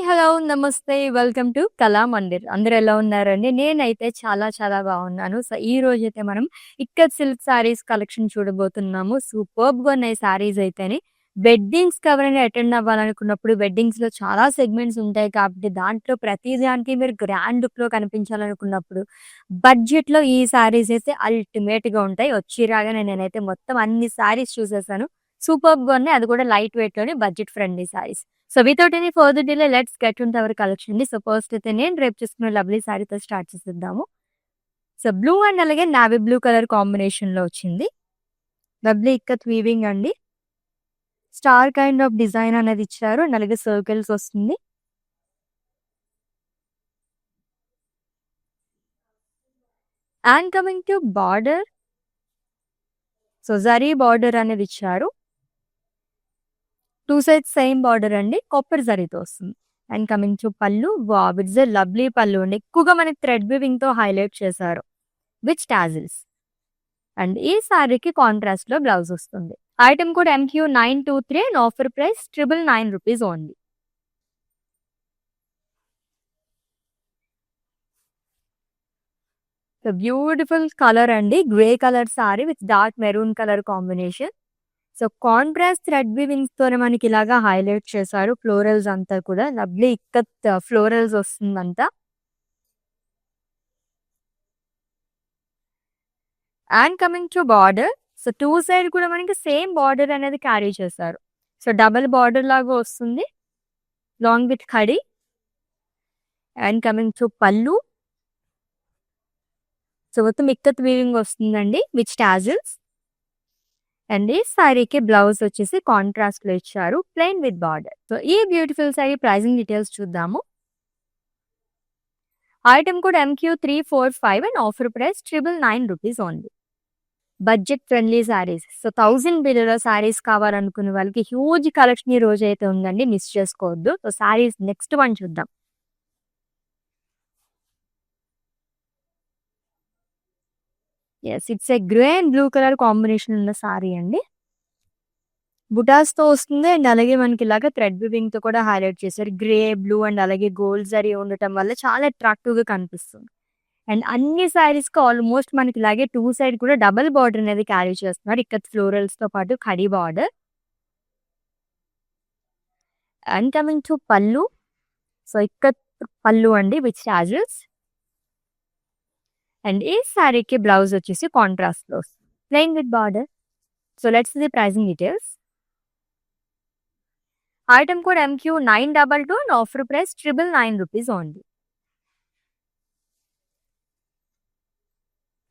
Hello, నమస్తే. Welcome to కళా మందిర్. అందరూ ఎలా ఉన్నారండి? నేనైతే చాలా చాలా బాగున్నాను. సో, ఈ రోజైతే మనం ఇక్కత్ సిల్క్ సారీస్ కలెక్షన్ చూడబోతున్నాము. సూపర్బ్‌గా ఉన్నాయి సారీస్ అయితేని. వెడ్డింగ్స్‌కి ఎవరైనా అటెండ్ అవ్వాలనుకున్నప్పుడు వెడ్డింగ్స్‌లో చాలా సెగ్మెంట్స్ ఉంటాయి కాబట్టి దాంట్లో ప్రతి దానికి మీరు గ్రాండ్ లుక్‌లో కనిపించాలనుకున్నప్పుడు బడ్జెట్‌లో ఈ సారీస్ అయితే అల్టిమేట్‌గా ఉంటాయి. వచ్చి రాగానే నేనైతే మొత్తం అన్ని సారీస్ చూసేసాను. సూపర్బ్‌గా ఉన్నాయి. అది కూడా లైట్ వెయిట్‌లోని budget friendly saris. So, without any further delay let's get into our collection అండి. సో, ఫస్ట్ అయితే నేను రేపు చేసుకున్న లవ్లీ సారీతో స్టార్ట్ చేసేద్దాము. సో, బ్లూ అండ్ అలాగే నావీ బ్లూ కలర్ కాంబినేషన్‌లో వచ్చింది. లవ్లీ ఇక్కత్ వీవింగ్ అండి. స్టార్ కైండ్ ఆఫ్ డిజైన్ అనేది ఇచ్చారు. అండ్ అలాగే సర్కిల్స్ వస్తుంది. And coming to border. So, zari border అనేది ఇచ్చారు. 2 సైడ్స్ సేమ్ బార్డర్ అండి. కాపర్ జరీతో వస్తుంది. అండ్ కమింగ్ టు పల్లు. Wow! It's a lovely pallu అండి. ఎక్కువగా మనకి థ్రెడ్ వీవింగ్‌తో హైలైట్ చేశారు. With tassels. అండ్ ఈ సారీకి కాంట్రాస్ట్‌లో బ్లౌజ్ వస్తుంది. Item code MQ923 and offer price ₹999 only. So, beautiful colour అండి. Grey colour sari with dark maroon colour combination. So, contrast thread వీవింగ్స్‌తోనే మనకి ఇలాగా హైలైట్ చేశారు. ఫ్లోరల్స్ అంతా కూడా లవ్లీ ఇక్కత్ ఫ్లోరల్స్ వస్తుందంతా. And coming to border. So, 2 side కూడా మనకి సేమ్ బార్డర్ అనేది క్యారీ చేశారు. సో, డబుల్ బార్డర్ లాగా వస్తుంది. Long with khadi. And coming to pallu. So, మొత్తం ఇక్కత్ వీవింగ్ వస్తుందండి విత్ టాజిల్స్. అండ్ ఈ సారీకి బ్లౌజ్ వచ్చేసి కాంట్రాస్ట్‌లో ఇచ్చారు. Plain with border. సో, ఈ బ్యూటిఫుల్ సారీ ప్రైజింగ్ డీటెయిల్స్ చూద్దాము. Item code MQ345 and offer price ₹999 only. Budget friendly saris. So, 1000 బిలోలో సారీస్ కావాలనుకునే వాళ్ళకి హ్యూజ్ కలెక్షన్ ఈ రోజైతే ఉందండి. మిస్ చేసుకోవద్దు. సో, సారీస్ నెక్స్ట్ వన్ చూద్దాం. Yes, it's a grey and blue colour combination ఉన్న సారీ అండి. బుటాస్‌తో వస్తుంది. అండ్ అలాగే మనకి ఇలాగా థ్రెడ్ వీవింగ్‌తో కూడా హైలైట్ చేశారు. గ్రే, బ్లూ అండ్ అలాగే గోల్డ్ జరీ ఉండటం వల్ల చాలా అట్రాక్టివ్‌గా కనిపిస్తుంది. అండ్ అన్ని సారీస్‌కి ఆల్మోస్ట్ మనకి ఇలాగే 2 సైడ్ కూడా డబుల్ బార్డర్ అనేది క్యారీ చేస్తున్నారు. ఇక్కత్ ఫ్లోరల్స్‌తో పాటు khadi border. And coming to pallu. So, ikat పల్లు అండి విత్ టాజిల్స్. అండ్ ఈ సారీకి బ్లౌజ్ వచ్చేసి కాంట్రాస్ట్‌లో వస్తుంది. Plain with border. So, let's see the pricing details. Item code MQ922 and offer price ₹999 only.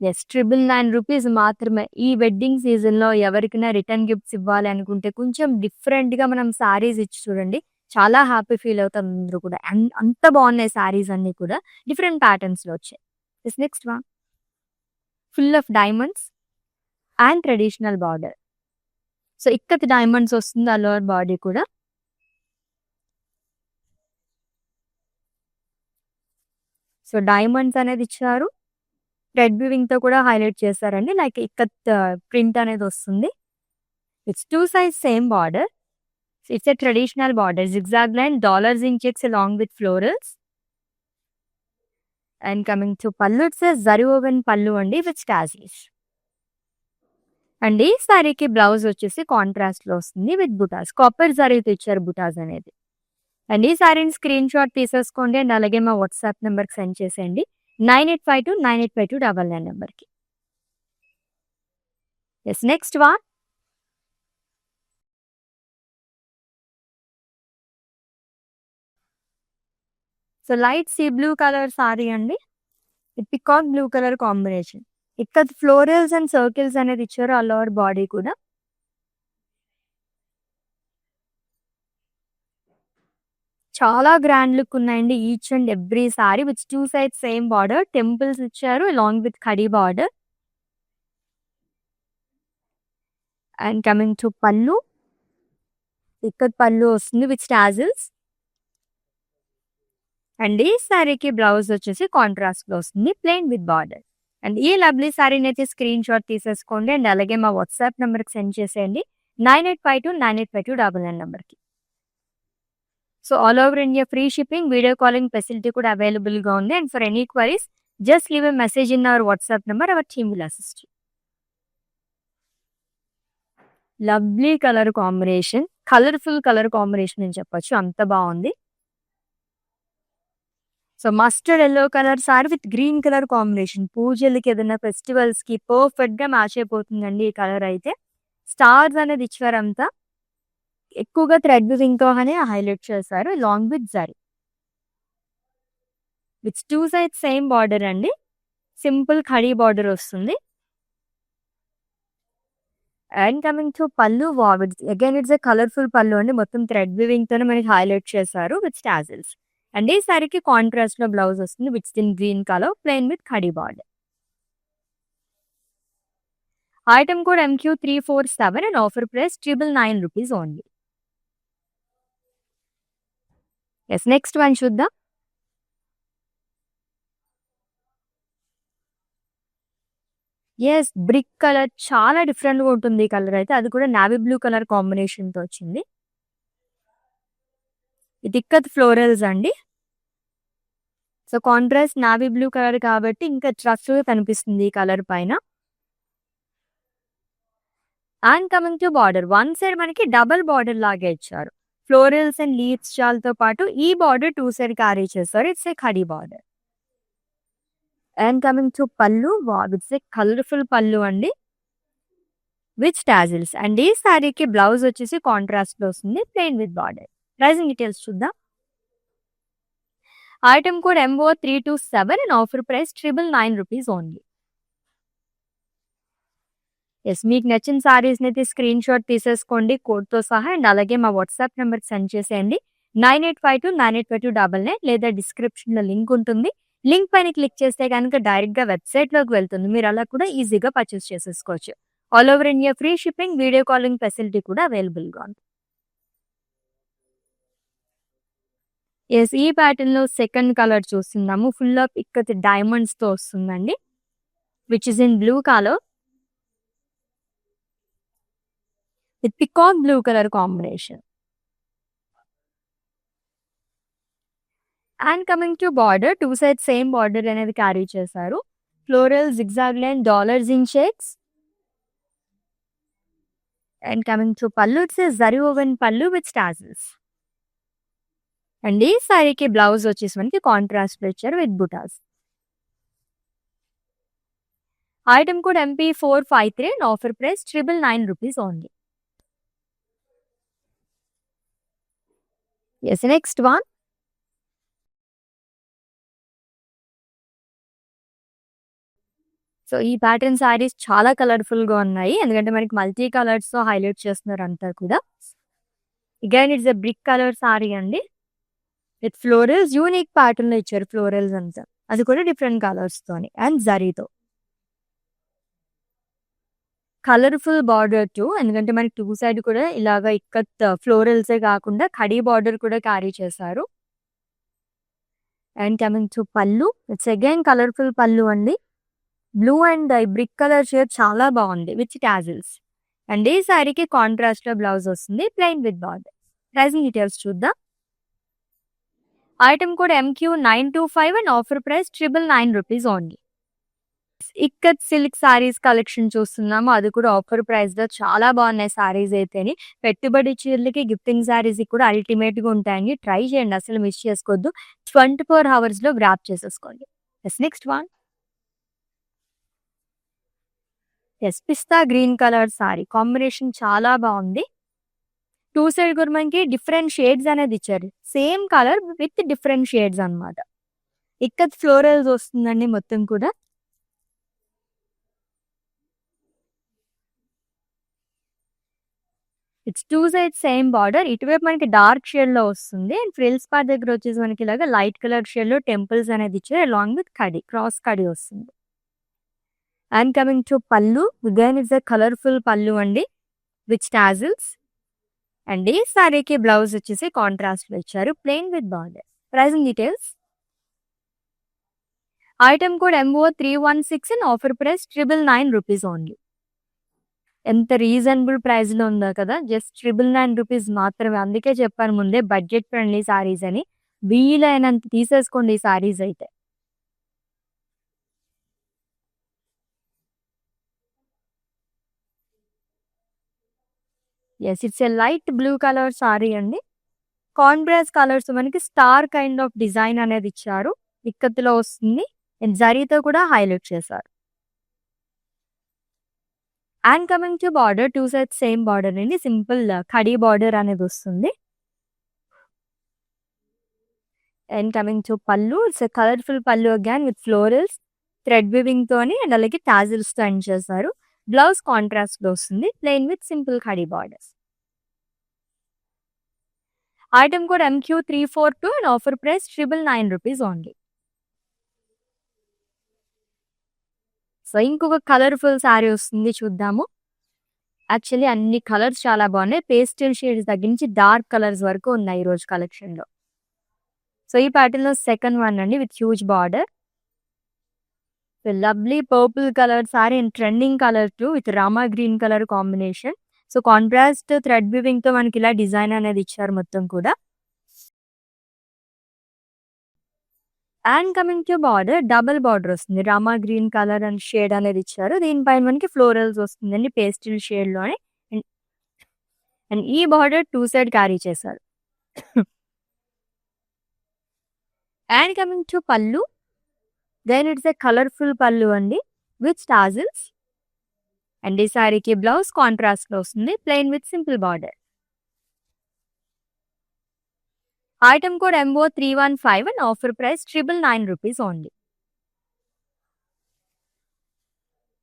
Yes, ₹999 మాత్రమే. ఈ వెడ్డింగ్ సీజన్‌లో ఎవరికైనా రిటర్న్ గిఫ్ట్స్ ఇవ్వాలి అనుకుంటే కొంచెం డిఫరెంట్‌గా మనం సారీస్ ఇచ్చి చూడండి. చాలా హ్యాపీ ఫీల్ అవుతారు అందరూ కూడా. అండ్ అంత బాగున్నాయి సారీస్ అన్నీ కూడా. డిఫరెంట్ ప్యాటర్న్స్‌లో వచ్చాయి. This next one. Full of diamonds and traditional border. So, ikat diamonds వస్తుంది ఆ లోవర్ బాడీ కూడా. సో, డైమండ్స్ అనేది ఇచ్చారు. థ్రెడ్ వీవింగ్‌తో కూడా హైలైట్ చేశారండి. లైక్ ఇక్కత్ ప్రింట్ అనేది వస్తుంది. It's 2 sides same border. It's a traditional border. Zigzag line, dollars in checks along with florals. And coming to pallu. It's a zari woven పల్లు అండి విత్ టాజిల్స్. అండ్ ఈ సారీకి బ్లౌజ్ వచ్చేసి కాంట్రాస్ట్‌లో వస్తుంది విత్ బుటాస్. కాపర్ జరీతో ఇచ్చారు బుటాస్ అనేది. అండ్ ఈ సారీని స్క్రీన్ షాట్ తీసేసుకోండి. అండ్ అలాగే మా వాట్సాప్ నెంబర్‌కి సెండ్ చేసేయండి. 9852985299 నెంబర్‌కి. Yes, next one. So, light sea blue colour sari అండి. Peacock blue colour combination. Ikat florals and circles అనేది ఇచ్చారు ఆల్ ఓవర్ బాడీ కూడా. చాలా గ్రాండ్ లుక్ ఉన్నాయండి each and every sari with 2 sides same border. Temples ఇచ్చారు along with khadi border. And coming to pallu. Ikat పల్లు వస్తుంది with tassels. And ఈ సారీకి బ్లౌజ్ వచ్చేసి కాంట్రాస్ట్‌లో వస్తుంది ప్లెయిన్ విత్ బార్డర్. అండ్ ఈ లవ్లీ సారీని అయితే స్క్రీన్ షాట్ తీసేసుకోండి. అండ్ అలాగే మా వాట్సాప్ నెంబర్‌కి సెండ్ చేసేయండి. 9852985299 నెంబర్‌కి. So all over India free shipping, video calling facility కూడా అవైలబుల్‌గా ఉంది. And for any queries just leave a message in our WhatsApp number. Our team will assist you. Lovely colour combination. Colourful colour combination అని చెప్పొచ్చు. అంత బావుంది. So mustard yellow colour sari with green colour combination. పూజలకి ఏదైనా ఫెస్టివల్స్‌కి పర్ఫెక్ట్‌గా match అయిపోతుందండి ఈ colour అయితే. స్టార్స్ అనేది ఇచ్చారంతా. ఎక్కువగా థ్రెడ్ వీవింగ్‌తోనే హైలైట్ చేశారు. Long with zari. With 2 sides same border అండి. సింపుల్ ఖడీ బార్డర్ వస్తుంది. అండ్ కమింగ్ టు పల్లు, wow! Again it's a colourful పల్లు అండి. మొత్తం థ్రెడ్ వీవింగ్‌తోనే మనకి హైలైట్ చేశారు విత్ టాజిల్స్. అండ్ ఈ సారీకి కాంట్రాస్ట్‌లో బ్లౌజ్ వస్తుంది with in green colour plain with khadi border. Item code MQ347 and offer price 999 rupees only. Yes, next one చూద్దాం. యెస్, బ్రిక్ కలర్ చాలా డిఫరెంట్‌గా ఉంటుంది ఈ కలర్ అయితే. అది కూడా నావీ బ్లూ కలర్ కాంబినేషన్‌తో వచ్చింది. ఇది ఇక్కత్ ఫ్లోరల్స్ అండి. So contrast navy blue colour కాబట్టి ఇంకా అట్రాక్టివ్‌గా కనిపిస్తుంది ఈ కలర్ పైన. And coming to border, one side మనకి డబుల్ బార్డర్ లాగా ఇచ్చారు. ఫ్లోరల్స్ అండ్ లీవ్స్ చాల్తో పాటు ఈ బార్డర్ 2 సైడ్ క్యారీ చేస్తారు. It's a khadi border. And coming to పల్లు, వావ్! ఇట్స్ ఏ కలర్‌ఫుల్ పల్లు అండి విత్ టాజిల్స్. అండ్ ఈ సారీకి బ్లౌజ్ వచ్చేసి కాంట్రాస్ట్‌లో వస్తుంది plain with border. Pricing details చూద్దాం. Item code MO327 and offer price 999 rupees only. Yes, మీకు నచ్చిన సారీస్‌ని అయితే స్క్రీన్ షాట్ తీసేసుకోండి కోడ్‌తో సహా. అండ్ అలాగే మా వాట్సాప్ నెంబర్‌కి సెండ్ చేసేయండి. 9852985299 లేదా డిస్క్రిప్షన్‌లో లింక్ ఉంటుంది. లింక్ పైన క్లిక్ చేస్తే గనుక డైరెక్ట్‌గా వెబ్‌సైట్‌లోకి వెళ్తుంది. మీరు అలా కూడా ఈజీగా పర్చేస్ చేసేసుకోవచ్చు. All over India free shipping, video calling facility కూడా అవైలబుల్‌గా ఉంది. యెస్, ఈ ప్యాటర్న్‌లో సెకండ్ కలర్ చూస్తున్నాము. ఫుల్ ఆఫ్ ఇక్కత్ డైమండ్స్‌తో వస్తుందండి. Which is in blue colour with peacock blue colour combination. And coming to border, 2 side same border అనేది carry చేశారు. Floral, zigzag line, dollars in shakes. And coming to pallu, it's A zari woven pallu with tassels. And ఈ సారీకి blouse వచ్చేసి మనకి కాంట్రాస్ట్‌లో ఇచ్చారు with బుటాస్. Item code MP453 and offer price 999 rupees only. Yes, next one. So ఈ ప్యాటర్న్ సారీస్ చాలా కలర్‌ఫుల్‌గా ఉన్నాయి. ఎందుకంటే మనకి మల్టీ కలర్స్‌తో హైలైట్ చేస్తున్నారు అంతా కూడా. Again it's a brick colour sari అండి. విత్ ఫ్లోరల్స్ యూనిక్ ప్యాటర్న్‌లో ఇచ్చారు ఫ్లోరల్స్ అంతా. అది కూడా డిఫరెంట్ కలర్స్‌తోని అండ్ జరీతో. Colourful border two. ఎందుకంటే మనకి 2 సైడ్ కూడా ఇలాగ ఇక్కత్ ఫ్లోరల్సే కాకుండా ఖడీ బార్డర్ కూడా క్యారీ చేశారు. And coming to pallu, it's again colourful పల్లు అండి. Blue and brick colour shade చాలా బాగుంది విత్ టాజిల్స్. అండ్ ఈ సారీకి కాంట్రాస్ట్‌లో బ్లౌజ్ వస్తుంది plain with border. Pricing details చూద్దాం. Item code MQ925 and offer price 999 rupees only. Ikat silk saris collection చూస్తున్నాము. అది కూడా ఆఫర్ ప్రైస్‌లో చాలా బాగున్నాయి సారీస్ అయితేని. పెట్టుబడి చీరలకి, గిఫ్టింగ్ సారీస్‌కి కూడా అల్టిమేట్‌గా ఉంటాయండి. ట్రై చేయండి, అసలు మిస్ చేసుకోవద్దు. 24 హవర్స్‌లో గ్రాబ్ చేసేసుకోండి. Yes, next one. యెస్, పిస్తా గ్రీన్ కలర్ సారీ కాంబినేషన్ చాలా బాగుంది. 2 సైడ్ కూడా మనకి డిఫరెంట్ షేడ్స్ అనేది ఇచ్చారు. Same colour with different shades అన్నమాట. ఇక్కత్ ఫ్లోరల్స్ వస్తుందండి మొత్తం కూడా. It's 2 side same border. ఇటువైపు మనకి డార్క్ షేడ్‌లో వస్తుంది. అండ్ ఫ్రిల్స్ పార్ట్ దగ్గర వచ్చేసి మనకి ఇలాగా లైట్ కలర్ షేడ్‌లో టెంపుల్స్ అనేది ఇచ్చారు. Along with khadi, cross khadi వస్తుంది. And coming to pallu, again it's a colourful పల్లు అండి విత్ టాజిల్స్. అండ్ ఈ సారీకి బ్లౌజ్ వచ్చేసి కాంట్రాస్ట్‌లో ఇచ్చారు plain with border. Pricing details. Item code MO316 and offer price 999 rupees only. ఎంత రీజనబుల్ ప్రైస్‌లో ఉందో కదా! జస్ట్ 999 రూపీస్ మాత్రమే. అందుకే చెప్పాను ముందే బడ్జెట్ ఫ్రెండ్లీ సారీస్ అని. వీలైనంత తీసేసుకోండి ఈ సారీస్ అయితే. Yes. It's a light blue colour sari అండి. కాంట్రాస్ట్ కలర్స్ మనకి స్టార్ కైండ్ ఆఫ్ డిజైన్ అనేది ఇచ్చారు. ఇక్కత్తులో వస్తుంది. అండ్ జరీతో కూడా హైలైట్ చేశారు. And coming to border 2 sides same border అండి. సింపుల్ కడీ బార్డర్ అనేది వస్తుంది. And coming to pallu it's a colourful పల్లు again with florals, thread weaving తోని అండ్ అలాగే టాజిల్స్‌తో ఎండ్ చేశారు. బ్లౌజ్ కాంట్రాస్ట్‌లో వస్తుంది. Plain with simple khadi borders. Item code MQ342 and offer price 999 rupees only. So, ఇంకొక కలర్‌ఫుల్ సారీ వస్తుంది చూద్దాము. యాక్చువల్లీ అన్ని కలర్స్ చాలా బాగున్నాయి. పేస్టల్ షేడ్స్ దగ్గర నుంచి డార్క్ కలర్స్ వరకు ఉన్నాయి ఈరోజు కలెక్షన్‌లో. సో, ఈ ప్యాటర్న్‌లో సెకండ్ వన్ అండి with huge border. So, lovely purple colour sari and trending colour too with Rama green colour combination. So, contrast thread వీవింగ్‌తో మనకి ఇలా డిజైన్ అనేది ఇచ్చారు మొత్తం కూడా. And coming to border double border వస్తుంది. Rama green colour and shade అనేది ఇచ్చారు. దీనిపైన మనకి ఫ్లోరల్స్ వస్తుందండి పేస్టల్ షేడ్‌లోనే. అండ్ అండ్ ఈ బార్డర్ 2 సైడ్ క్యారీ చేశారు. And coming to pallu. Then it's a colourful పల్లు అండి విత్ టాజిల్స్. అండ్ ఈ సారీకి బ్లౌజ్ కాంట్రాస్ట్‌లో వస్తుంది. Plain with simple border. Item code MO315 and offer price 999 rupees only.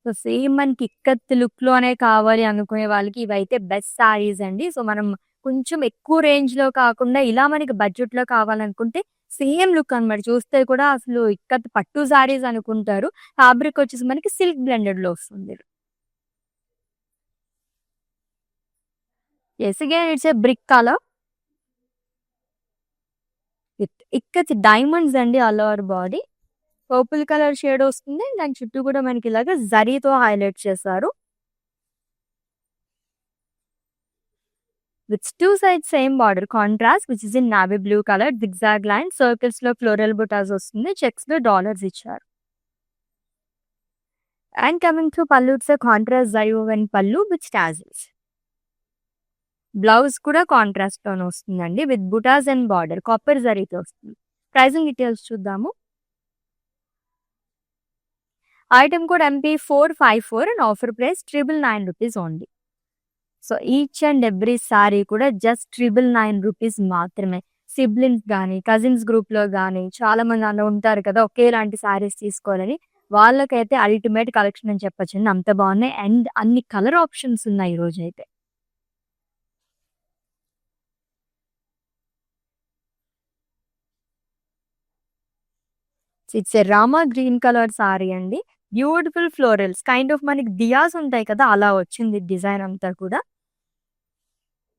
So, same మనకి ఇక్కత్ లుక్‌లోనే కావాలి అనుకునే వాళ్ళకి ఇవైతే బెస్ట్ సారీస్ అండి. సో, మనం కొంచెం ఎక్కువ రేంజ్‌లో కాకుండా ఇలా మనకి బడ్జెట్‌లో కావాలనుకుంటే సేమ్ లుక్ అనమాట. చూస్తే కూడా అసలు ఇక్కత్ పట్టు సారీస్ అనుకుంటారు. ఫ్యాబ్రిక్ వచ్చేసి మనకి సిల్క్ బ్లెండెడ్‌లో వస్తుంది. Yes again it's a brick colour with ikat diamonds అండి all over body. Purple colour shade వస్తుంది. దాని చుట్టూ కూడా మనకి ఇలాగ జరీతో హైలైట్ చేశారు. With 2 sides same border contrast which is in navy blue colour zigzag line circles లో ఫ్లోరల్ బుటాస్ వస్తుంది. చెక్స్ లో డాలర్స్ ఇచ్చారు. And coming to pallu it's contrast zari woven pallu with tassels. Blouse కూడా కాంట్రాస్ట్ లోనే వస్తుందండి విత్ బుటాస్ అండ్ బార్డర్ కాపర్ జరీతో వస్తుంది. ప్రైసింగ్ డీటెయిల్స్ చూద్దాము. Item code MP454 and offer price 999 rupees only. So, each and every sorry కూడా జస్ట్ 999 రూపీస్ మాత్రమే. Siblings గానీ, కజిన్స్ గ్రూప్‌లో గానీ చాలా మంది అలా ఉంటారు కదా! ఒకేలాంటి సారీస్ తీసుకోవాలని. వాళ్ళకైతే అల్టిమేట్ కలెక్షన్ అని చెప్పొచ్చండి. అంత బాగున్నాయి. అండ్ అన్ని కలర్ ఆప్షన్స్ ఉన్నాయి ఈరోజైతే. It's a Rama green colour sari అండి. బ్యూటిఫుల్ ఫ్లోరల్స్ కైండ్ ఆఫ్ మనకి దియాస్ ఉంటాయి కదా! అలా వచ్చింది డిజైన్ అంతా కూడా.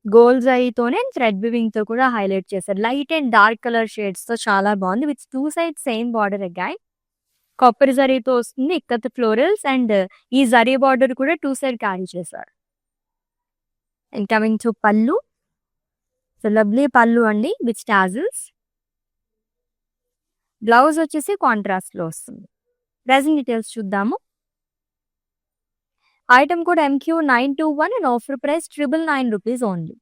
గోల్డ్ జరీతోనే థ్రెడ్ వీవింగ్‌తో కూడా హైలైట్ చేశారు. లైట్ అండ్ డార్క్ కలర్ షేడ్స్‌తో చాలా బాగుంది. With 2 sides same border again. Copper జరీతో వస్తుంది. ఇక్కత్ ఫ్లోరల్స్ అండ్ ఈ జరీ బార్డర్ కూడా 2 సైడ్ క్యారీ చేశారు. And coming to pallu. So, lovely pallu అండి విత్ టాజిల్స్. బ్లౌజ్ వచ్చేసి కాంట్రాస్ట్‌లో వస్తుంది. ప్రైసింగ్ డీటెయిల్స్ చూద్దాము. Item code MQ921 and offer price 999 rupees only.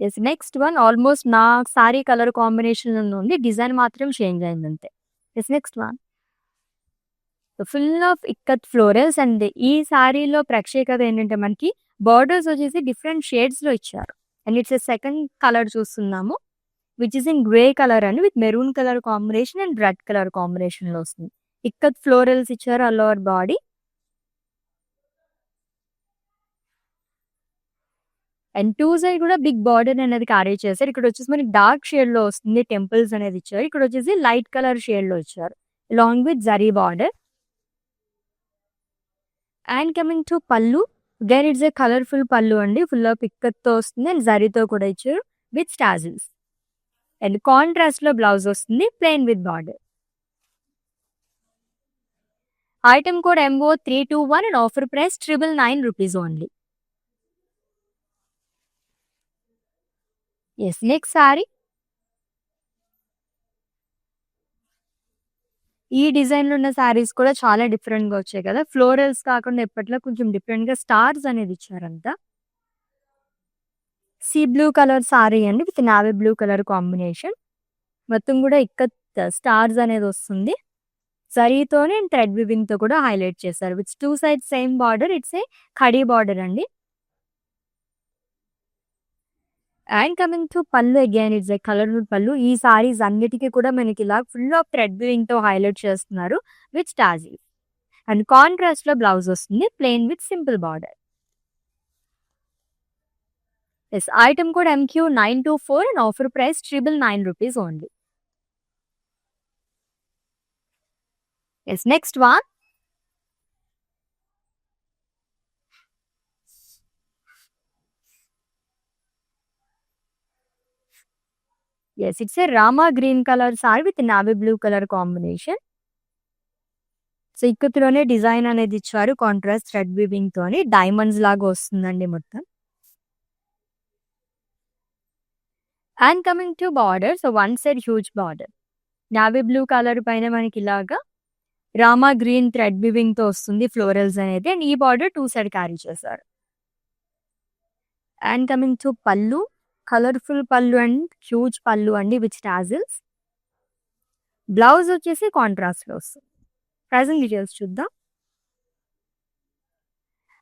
Yes. Next one almost నా సారీ కలర్ కాంబినేషన్‌లోనే ఉంది. డిజైన్ మాత్రం చేంజ్ అయిందంతే. Yes. Next one. Full of ikat florals and ఈ సారీలో ప్రత్యేకత ఏంటంటే మనకి బార్డర్స్ వచ్చేసి డిఫరెంట్ షేడ్స్‌లో ఇచ్చారు. And it's a second colour చూస్తున్నాము. Which is in grey colour అండి with maroon colour combination and red colour కాంబినేషన్‌లో వస్తుంది. ఇక్కత్ ఫ్లోరల్స్ ఇచ్చారు all over body. And 2 side కూడా బిగ్ బార్డర్ అనేది క్యారీ చేశారు. ఇక్కడ వచ్చేసి మనకి డార్క్ షేడ్‌లో వస్తుంది. టెంపుల్స్ అనేది ఇచ్చారు. ఇక్కడ వచ్చేసి లైట్ కలర్ షేడ్‌లో ఇచ్చారు. Along with zari border. And coming to pallu. Again it's a colourful పల్లు అండి. ఫుల్ ఆఫ్ ఇక్కత్‌తో వస్తుంది అండ్ జరీతో కూడా ఇచ్చారు విత్ టాజిల్స్. అండ్ కాంట్రాస్ట్‌లో బ్లౌజ్ వస్తుంది. Plain with border. Item code MO321 and offer price 999 rupees only. Yes, next saree. ఈ డిజైన్‌లో ఉన్న సారీస్ కూడా చాలా డిఫరెంట్‌గా వచ్చాయి కదా! ఫ్లోరల్స్ కాకుండా ఎప్పట్లో కొంచెం డిఫరెంట్‌గా స్టార్స్ అనేది ఇచ్చారంతా. సీ బ్లూ కలర్ సారీ అండి with navy blue colour combination. మొత్తం కూడా ఇక్కత్ స్టార్స్ అనేది వస్తుంది. జరీతోనే అండ్ థ్రెడ్ వివింగ్‌తో కూడా హైలైట్ చేశారు. With 2 sides same border. It's a khadi border అండి. అండ్ కమింగ్ టు పళ్ళు అగైన్ ఇట్స్ ఏ కలర్‌ఫుల్ పళ్ళు. ఈ సారీస్ అన్నిటికి కూడా మనకి ఇలా ఫుల్ ఆఫ్ థ్రెడ్ వీవింగ్‌తో హైలైట్ చేస్తున్నారు విత్ టాజిల్స్. అండ్ కాంట్రాస్ట్‌లో బ్లౌజ్ వస్తుంది plain with simple border. Yes, item code MQ924 and offer price 999 rupees only. Yes, next one. Yes, it's a Rama green color saree with navy blue color combination. So ఇక్కత్తులోనే design అనేది ఇచ్చారు contrast thread weaving తోని. Diamonds లాగా వస్తుందండి మొత్తం. And coming to border, so one side huge border. Navy blue colour పైన మనకి ఇలాగా రామా గ్రీన్ థ్రెడ్ వీవింగ్ తో వస్తుంది ఫ్లోరల్స్ అనేది. అండ్ ఈ బార్డర్ 2 సైడ్ క్యారీ చేశారు. And coming to pallu, colourful pallu and huge pallu అండి విత్ టాజిల్స్. బ్లౌజ్ వచ్చేసి కాంట్రాస్ట్ లో వస్తుంది. ప్రైసింగ్ డీటెయిల్స్ చూద్దాం.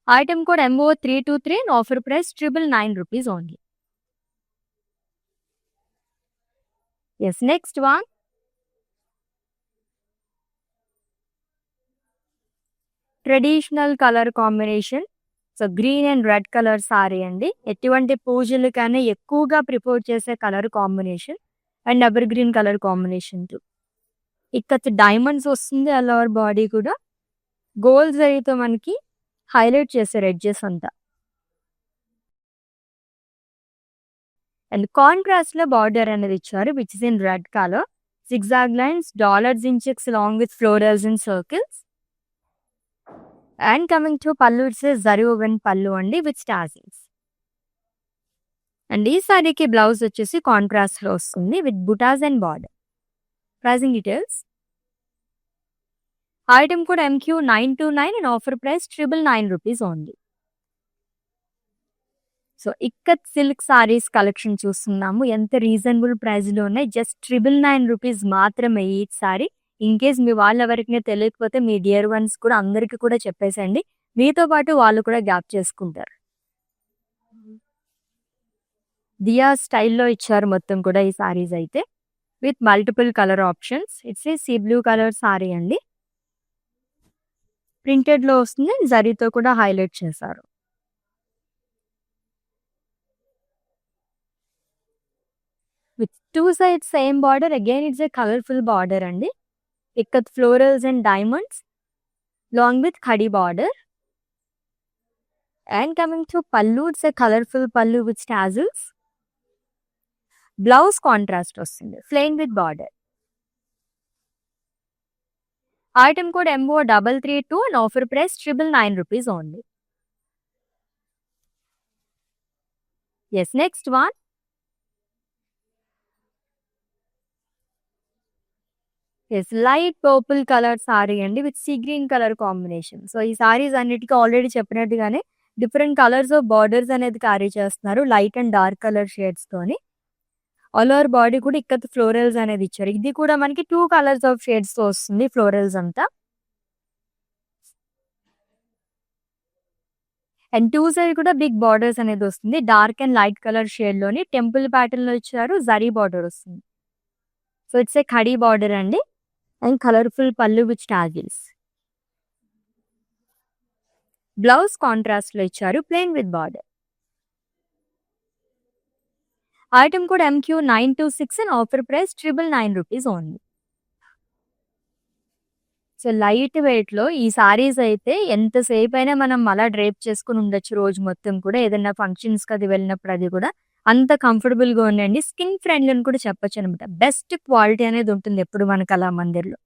Item code MO323 and offer price 999 rupees only. Yes, next one. Traditional colour combination. So green and red colour sari అండి. ఎటువంటి పూజలు కానీ ఎక్కువగా ప్రిఫర్ చేసే colour combination. And ever green colour combination to ikat diamonds వస్తుంది. All over body కూడా gold జరీతో మనకి హైలైట్ చేశారు ఎడ్జెస్ అంతా. అండ్ కాంట్రాస్ట్ లో బార్డర్ అనేది ఇచ్చారు which is in red colour. zigzag lines, dollars in checks along with florals and circles. And coming to pallu, it's a zari woven pallu andi with tassels. And ఈ సారీకి blouse వచ్చేసి contrast లో వస్తుంది with బుటాస్ and border. Pricing details. Item code MQ929 and offer price 999 rupees only. So ikat silk saris collection చూస్తున్నాము. ఎంత reasonable price లో ఉన్నాయి. జస్ట్ 999 rupees మాత్రమే ఈచ్ సారీ. ఇన్ కేస్ మీ వాళ్ళు ఎవరికైనా తెలియకపోతే మీ డియర్ వన్స్ కూడా అందరికి కూడా చెప్పేసండి. మీతో పాటు వాళ్ళు కూడా గ్యాప్ చేసుకుంటారు. దియా స్టైల్లో ఇచ్చారు మొత్తం కూడా ఈ సారీస్ అయితే with multiple colour options. It's a sea blue colour sari అండి. ప్రింటెడ్ లో వస్తుంది. జరీతో కూడా హైలైట్ చేశారు. With 2 sides same border. Again it's a colourful border అండి. Ikat florals and diamonds long with khadi border. And coming to pallu, it's a colourful pallu with tassels. Blouse contrast వస్తుంది plain with border. Item code MO332 and offer price 999 rupees only. Yes, next one. Yes, light purple colour sari అండి with sea green colour combination. So ఈ సారీస్ అన్నిటికీ already చెప్పినట్టుగానే different colours of borders అనేది carry చేస్తున్నారు light and dark colour shades తోని. All over body కూడా ikat florals అనేది ఇచ్చారు. ఇది కూడా మనకి 2 కలర్స్ ఆఫ్ షేడ్స్ తో వస్తుంది ఫ్లోరల్స్ అంతా. అండ్ 2 సైడ్ కూడా బిగ్ బార్డర్స్ అనేది వస్తుంది. Dark and light colour shade లోని టెంపుల్ ప్యాటర్న్ లో ఇచ్చారు. జరీ బార్డర్ వస్తుంది. So it's a khadi border అండి. And colourful pallu with tassels. Blouse contrast లో ఇచ్చారు plain with border. Item code MQ926 and offer price 999 rupees only. So light weight లో ఈ సారీస్ అయితే ఎంతసేపు అయినా మనం అలా డ్రేప్ చేసుకుని ఉండొచ్చు రోజు మొత్తం కూడా. ఏదైనా ఫంక్షన్స్ కి అది వెళ్ళినప్పుడు అది కూడా అంత కంఫర్టబుల్ గా ఉండండి. స్కిన్ ఫ్రెండ్లీ అని కూడా చెప్పొచ్చు అనమాట. బెస్ట్ క్వాలిటీ అనేది ఉంటుంది ఎప్పుడు మన కళా మందిర్లో.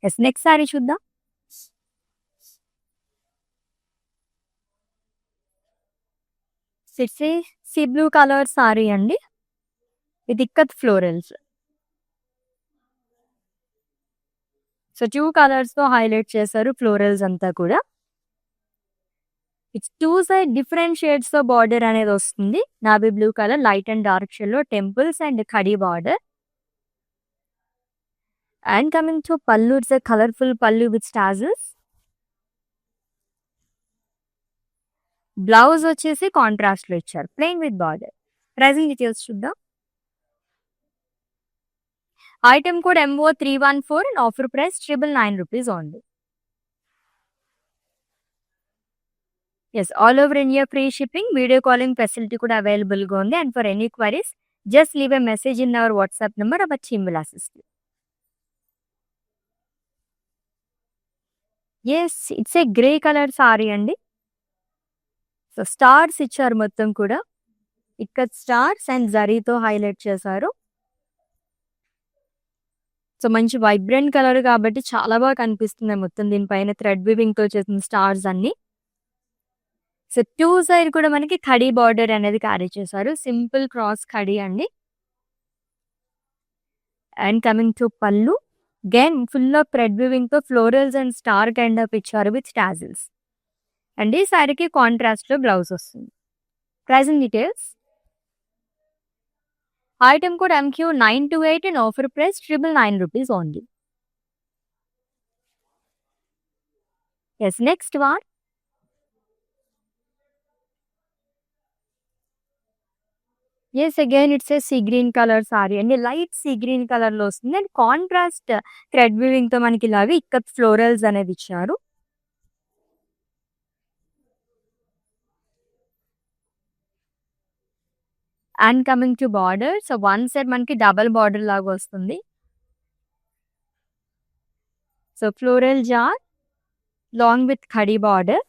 ఎస్, నెక్స్ట్ సారీ చూద్దాం. It's a sea blue colour sari అండి. With ikat florals. సో 2 కలర్స్‌తో హైలైట్ చేశారు ఫ్లోరల్స్ అంతా కూడా. ఇట్స్ 2 సైడ్ డిఫరెంట్ షేడ్స్‌తో బార్డర్ అనేదొస్తుంది. Navy blue colour, light and dark షేడ్‌లో temples and kadi border. And coming to pallu, it's a colourful pallu with tassels. Blouse వచ్చేసి కాంట్రాస్ట్‌లో ఇచ్చారు. Plain with border. Pricing details చూద్దాం. Item code MO314 and offer price 999 rupees only. Yes, all over India free shipping, video calling facility కూడా అవైలబుల్‌గా ఉంది. And for any queries just leave a message in our WhatsApp number. Our team will assist you. Yes, it's a grey colour sari అండి. So stars ఇచ్చారు మొత్తం కూడా. Ikat stars and జరీతో highlight చేశారు. So మంచి వైబ్రెంట్ కలర్ కాబట్టి చాలా బాగా కనిపిస్తుంది మొత్తం. దీనిపైన థ్రెడ్ వీవింగ్‌తో చేసిన స్టార్స్ అన్నీ. సో 2 సైడ్ కూడా మనకి కడీ బార్డర్ అనేది క్యారీ చేశారు. సింపుల్ క్రాస్ కడీ అండి. And coming to pallu, again full of thread వీవింగ్‌తో florals and star kind of ఇచ్చారు విత్ టాజిల్స్. అండ్ ఈ సారీకి కాంట్రాస్ట్‌లో బ్లౌజ్ వస్తుంది. Pricing details. Item code MQ928 and offer price 999 rupees only. Yes, next one. Yes, again it's a sea green colour sari అండి. Light sea green కలర్‌లో వస్తుంది. And contrast thread వీవింగ్‌తో మనకి ఇలాగ ఇక్కత్ ఫ్లోరల్స్ అనేది ఇచ్చారు. And coming to border, so one side మనకి double border లాగా వస్తుంది. సో ఫ్లోరల్ జార్ long with khadi border.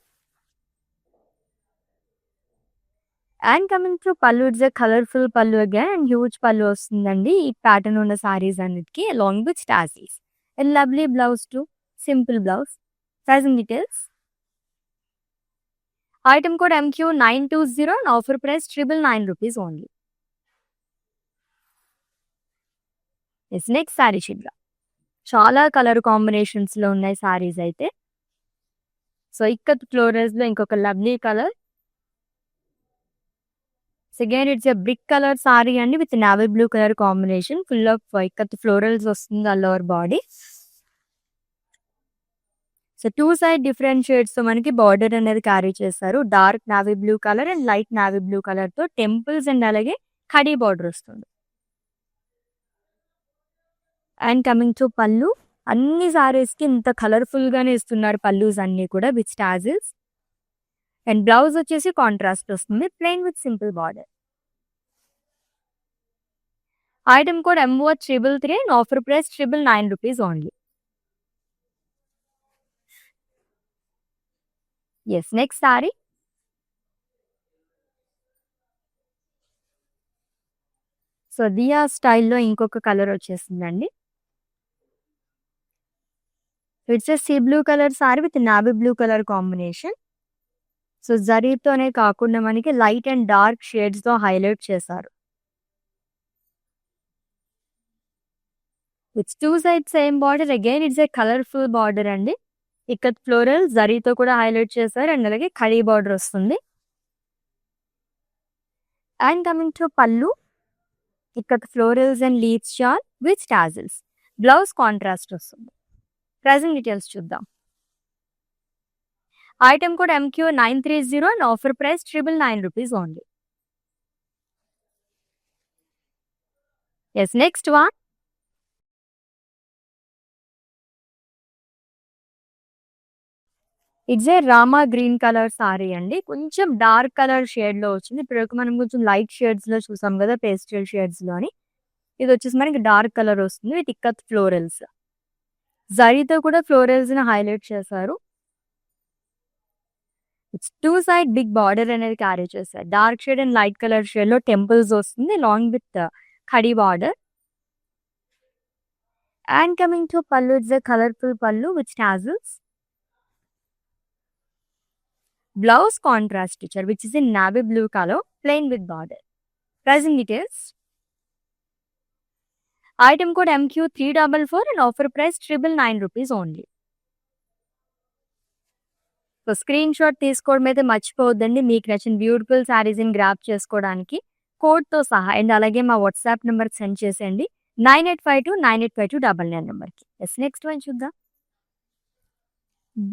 And coming to pallu, it's a colourful pallu again and huge pallu వస్తుందండి ఈ ప్యాటర్న్ ఉన్న సారీస్ అన్నిటికి along with tassels. And lovely blouse too, simple blouse. Pricing details. Item code MQ920 and offer price 999 rupees only. Yes, next sari చూద్దాం. చాలా colour కాంబినేషన్స్‌లో ఉన్నాయి సారీస్ అయితే. So ikat ఫ్లోరల్స్‌లో ఇంకొక lovely colour. Again it's a brick colour sari అండి with navy blue colour combination. Full of ikat florals వస్తుంది all over body. So 2 side different షేడ్స్‌తో మనకి బార్డర్ అనేది క్యారీ చేశారు. Dark navy blue colour and light navy blue కలర్‌తో temples and అలాగే khadi border వస్తుంది. And coming to pallu, అన్ని సారీస్‌కి ఇంత కలర్‌ఫుల్‌గానే ఇస్తున్నారు పల్లూస్ అన్నీ కూడా విత్ టాజిల్స్. అండ్ బ్లౌజ్ వచ్చేసి కాంట్రాస్ట్ వస్తుంది, plain with simple border. Item code MO333 and offer price 999 rupees only. Yes, next sari. So Diya స్టైల్‌లో ఇంకొక కలర్ వచ్చేసిందండి. It's a sea blue colour sari with navy blue colour combination. So జరీతోనే కాకుండా మనకి light and dark షేడ్స్‌తో highlight చేశారు. With 2 side same border. Again it's a colourful border అండి. Ikat floral జరీతో కూడా హైలైట్ చేశారు అండ్ అలాగే ఖడీ బార్డర్ వస్తుంది. And coming to pallu, ikat florals and leaves shawl with tassels. Blouse contrast వస్తుంది. ప్రైజింగ్ డీటెయిల్స్ చూద్దాం. Item code MQ930 and offer price 999 rupees only. Yes, next one. It's a Rama green colour sari అండి. కొంచెం dark colour షేడ్‌లో వచ్చింది. ఇప్పటివరకు మనం కొంచెం లైట్ షేడ్స్‌లో చూసాం కదా, పేస్టల్ షేడ్స్‌లోని. ఇది వచ్చేసి మనకి డార్క్ కలర్ వస్తుంది విత్ ఇక్కత్ ఫ్లోరల్స్. జరీతో కూడా ఫ్లోరల్స్‌ని హైలైట్ చేశారు. ఇట్స్ 2 సైడ్ బిగ్ బార్డర్ అనేది క్యారీ చేశారు. Dark shade and light colour షేడ్‌లో టెంపుల్స్ వస్తుంది long with khadi border. And coming to pallu, it's a colourful pallu with tassels. Blouse contrast ఇచ్చారు which is in navy blue colour, plain with border. Pricing details. Item code MQ344 and offer price 999 rupees only. So screen shot తీసుకోవడం అయితే మర్చిపోవద్దండి. మీకు నచ్చిన beautiful శారీస్ని grab చేసుకోవడానికి కోడ్తో సహా and అలాగే మా వాట్సాప్ నెంబర్కి సెండ్ చేసేయండి 9852985299 నెంబర్కి. నెక్స్ట్ వన్ చూద్దాం.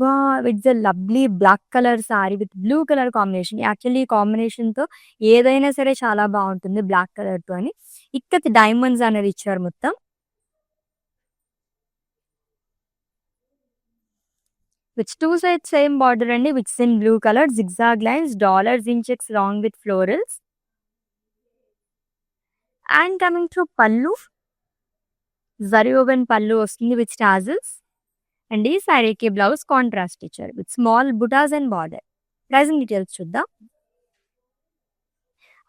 బా it's a lovely black colour sari with blue colour combination. Actually ఈ కాంబినేషన్తో ఏదైనా సరే చాలా బాగుంటుంది బ్లాక్ కలర్తో అని. ఇక్కత్ డైమండ్స్ అనేది ఇచ్చారు మొత్తం. Which two side same border అండి, which in blue colour, zigzag lines, dollars in checks long with florals. And coming to pallu, zari woven పల్లు వస్తుంది విత్ టాజిల్స్. అండ్ ఈ శారీకి బ్లౌజ్ కాంట్రాస్ట్ ఇచ్చారు with small butas and border. Pricing details చూద్దాం.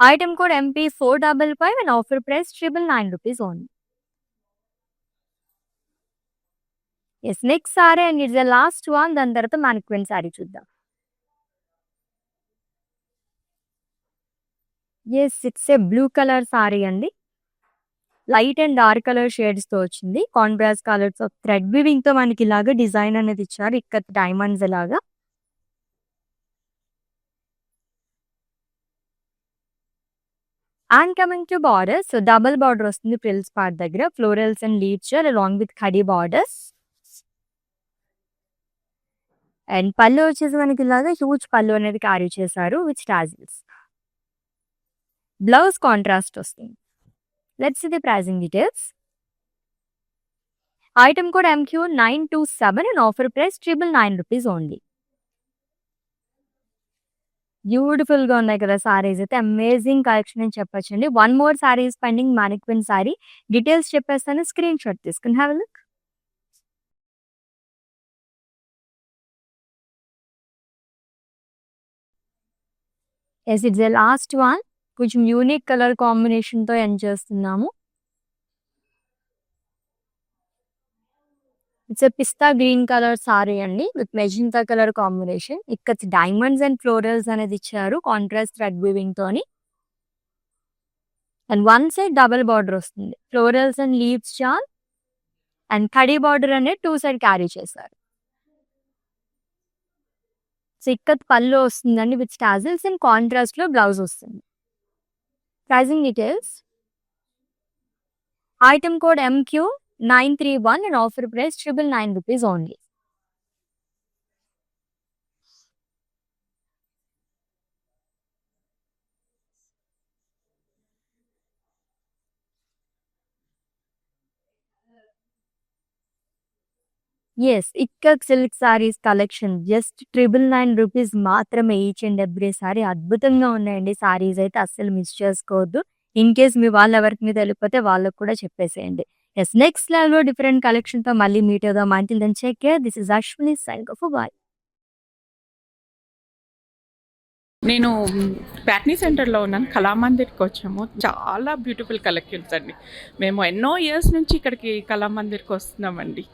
Item code MP455 and offer price 999 rupees only. Yes next sari and it's the last one. దాని తర్వాత mannequin sari చూద్దాం. Yes it's a blue colour sari అండి. Light and dark colour shades తో వచ్చింది. Contrast colours of thread weaving తో మనకి ఇలాగా design అనేది ఇచ్చారు, ఇక్కడ డైమండ్స్ లాగా. And coming to border, so double border వస్తుంది ఫ్రిల్స్ పార్ట్ దగ్గర, florals and leaves along with khadi borders. And పళ్ళు వచ్చేసి మనకి ఇలాగా హ్యూజ్ పళ్ళు అనేది క్యారీ చేశారు విత్ టాజిల్స్. బ్లౌజ్ కాంట్రాస్ట్ వస్తుంది. Let's see the pricing details. Item code MQ927 and offer price 999 rupees only. Beautiful గా ఉన్నాయి కదా సారీస్ అయితే. అమేజింగ్ కలెక్షన్ అని చెప్పొచ్చండి. One more sari is pending, mannequin sari. Details చెప్పేస్తాను, స్క్రీన్ షాట్ తీసుకుని have a look. Yes it's the last one. కొంచెం unique colour కాంబినేషన్తో ఎండ్ చేస్తున్నాము. It's a pista green colour sari అండి విత్ మెజెంటా కలర్ కాంబినేషన్. ఇక్కడ డైమండ్స్ అండ్ ఫ్లోరల్స్ అనేది ఇచ్చారు కాంట్రాస్ట్ థ్రెడ్ వీవింగ్ తోని. And one side double border వస్తుంది, florals and leaves chaal and khadi border అనేది టూ సైడ్ క్యారీ చేశారు. సో ఇక్కడ పళ్ళు వస్తుందండి విత్ టాజిల్స్ అండ్ కాంట్రాస్ట్ లో బ్లౌజ్ వస్తుంది. Pricing details. Item code MQ931 and offer price 999 rupees only. Yes ikat silk saris collection just 999 rupees మాత్రమే each and every sari. అద్భుతంగా ఉన్నాయండి సారీస్ అయితే, అస్సలు మిస్ చేసుకోవద్దు. ఇన్ కేస్ మీ వాళ్ళు ఎవరికి మీద వెళ్ళిపోతే వాళ్ళకు కూడా చెప్పేసేయండి. ఎస్ నెక్స్ట్ లెవెల్లో డిఫరెంట్ కలెక్షన్ తో మళ్ళీ మీట్ అవుదాం. Until then take care. This is Ashwini signing off. Bye. నేను ప్యాట్నీ సెంటర్లో ఉన్నాను, కళామందిర్కి వచ్చాము. చాలా బ్యూటిఫుల్ కలెక్షన్స్ అండి. మేము ఎన్నో ఇయర్స్ నుంచి ఇక్కడికి కళామందిర్కి వస్తున్నామండి.